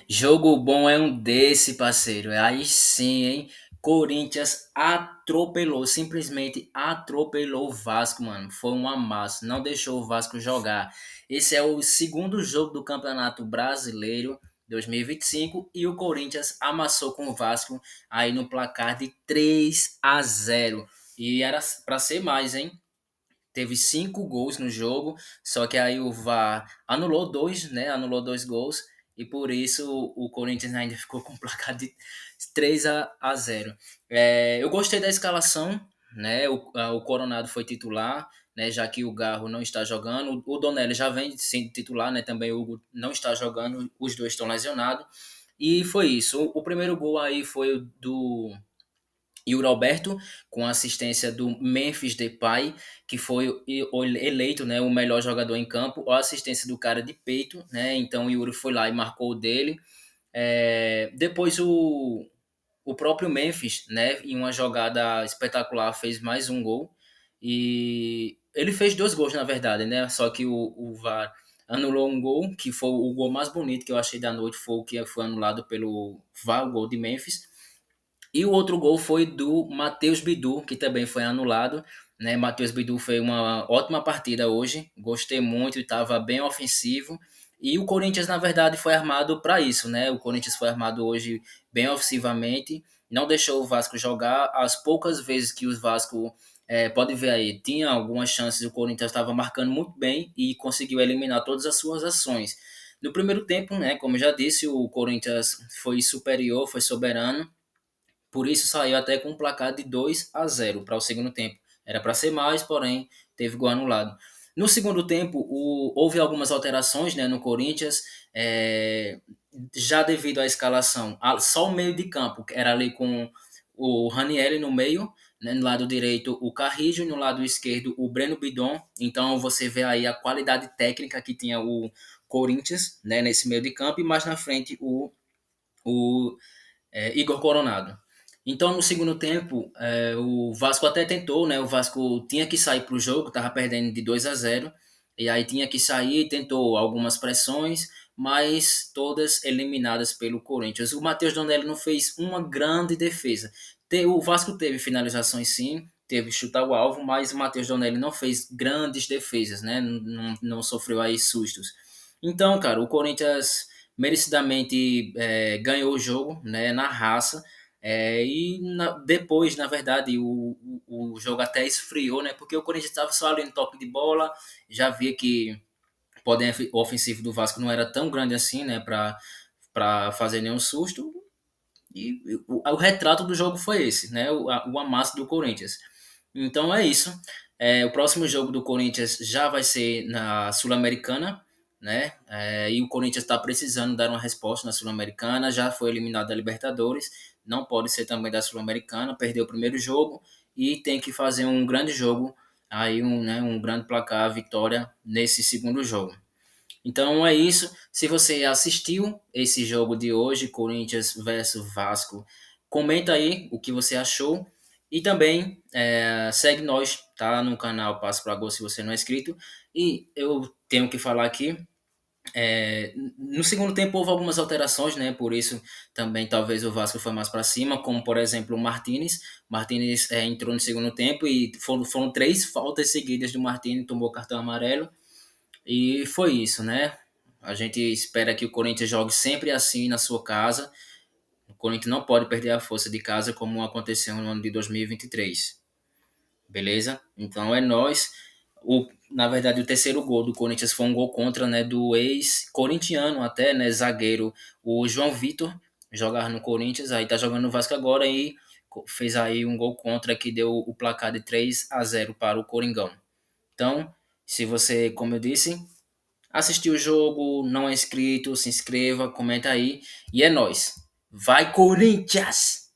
Jogo bom é um desse, parceiro. Aí sim, hein? Corinthians atropelou, simplesmente atropelou o Vasco, mano. Foi um amasso, não deixou o Vasco jogar. Esse é o segundo jogo do Campeonato Brasileiro 2025 e 25 e o Corinthians amassou com o Vasco aí no placar de 3-0. E era pra ser mais, hein? Teve 5 gols no jogo, só que aí o VAR anulou dois, né? Anulou 2 gols e por isso o Corinthians ainda ficou com o placar de 3-0. Eu gostei da escalação, né? O Coronado foi titular, né? Já que o Garro não está jogando, o Donelli já vem sendo titular, né? Também o Hugo não está jogando, os dois estão lesionados. E foi isso. O primeiro gol aí foi o do e o Roberto, com a assistência do Memphis Depay, que foi eleito, né, o melhor jogador em campo, a assistência do cara de peito, né? Então o Yuri foi lá e marcou o dele. Depois o próprio Memphis, né, em uma jogada espetacular, fez mais um gol. E ele fez 2 gols, na verdade, né? Só que o VAR anulou um gol, que foi o gol mais bonito que eu achei da noite, foi o que foi anulado pelo VAR, o gol de Memphis. E o outro gol foi do Matheus Bidu, que também foi anulado. Né? Matheus Bidu fez uma ótima partida hoje, gostei muito, estava bem ofensivo. E o Corinthians, na verdade, foi armado para isso, né? O Corinthians foi armado hoje bem ofensivamente, não deixou o Vasco jogar. As poucas vezes que o Vasco, pode ver aí, tinha algumas chances, o Corinthians estava marcando muito bem e conseguiu eliminar todas as suas ações. No primeiro tempo, né, como eu já disse, o Corinthians foi superior, foi soberano, por isso saiu até com um placar de 2-0 para o segundo tempo. Era para ser mais, porém teve gol anulado. No segundo tempo, houve algumas alterações, né, no Corinthians, já devido à escalação. Só o meio de campo, que era ali com o Ranieri no meio, né, no lado direito o Carrijo e no lado esquerdo o Breno Bidon. Então você vê aí a qualidade técnica que tinha o Corinthians, né, nesse meio de campo, e mais na frente o Igor Coronado. Então, no segundo tempo, o Vasco até tentou, né? O Vasco tinha que sair para o jogo, estava perdendo de 2-0, e aí tinha que sair, tentou algumas pressões, mas todas eliminadas pelo Corinthians. O Matheus Donelli não fez uma grande defesa. O Vasco teve finalizações sim, teve chutar o alvo, mas o Matheus Donelli não fez grandes defesas, né? Não sofreu aí sustos. Então, cara, o Corinthians merecidamente ganhou o jogo, né, na raça. Depois, na verdade, o jogo até esfriou, né? Porque o Corinthians estava só ali no toque de bola, já via que o poder ofensivo do Vasco não era tão grande assim, né? Para fazer nenhum susto. E o retrato do jogo foi esse, né? O amasso do Corinthians. Então é isso. O próximo jogo do Corinthians já vai ser na Sul-Americana, né? E o Corinthians está precisando dar uma resposta na Sul-Americana. Já foi eliminado da Libertadores, não pode ser também da Sul-Americana. Perdeu o primeiro jogo e tem que fazer um grande jogo, aí um grande placar, vitória nesse segundo jogo. Então é isso. Se você assistiu esse jogo de hoje, Corinthians versus Vasco, comenta aí o que você achou. E também segue nós, tá? No canal Passo para Gol se você não é inscrito. E eu tenho que falar aqui. No segundo tempo houve algumas alterações, né? Por isso também talvez o Vasco foi mais para cima, como por exemplo o Martinez. Martinez entrou no segundo tempo e foram 3 faltas seguidas do Martinez, tomou cartão amarelo. E foi isso, né? A gente espera que o Corinthians jogue sempre assim na sua casa. O Corinthians não pode perder a força de casa como aconteceu no ano de 2023. Beleza? Então é nós. Na verdade, o terceiro gol do Corinthians foi um gol contra, né, do ex-corintiano até, né, zagueiro, o João Vitor, jogava no Corinthians, aí tá jogando no Vasco agora e fez aí um gol contra que deu o placar de 3-0 para o Coringão. Então, se você, como eu disse, assistiu o jogo, não é inscrito, se inscreva, comenta aí. E é nóis. Vai, Corinthians!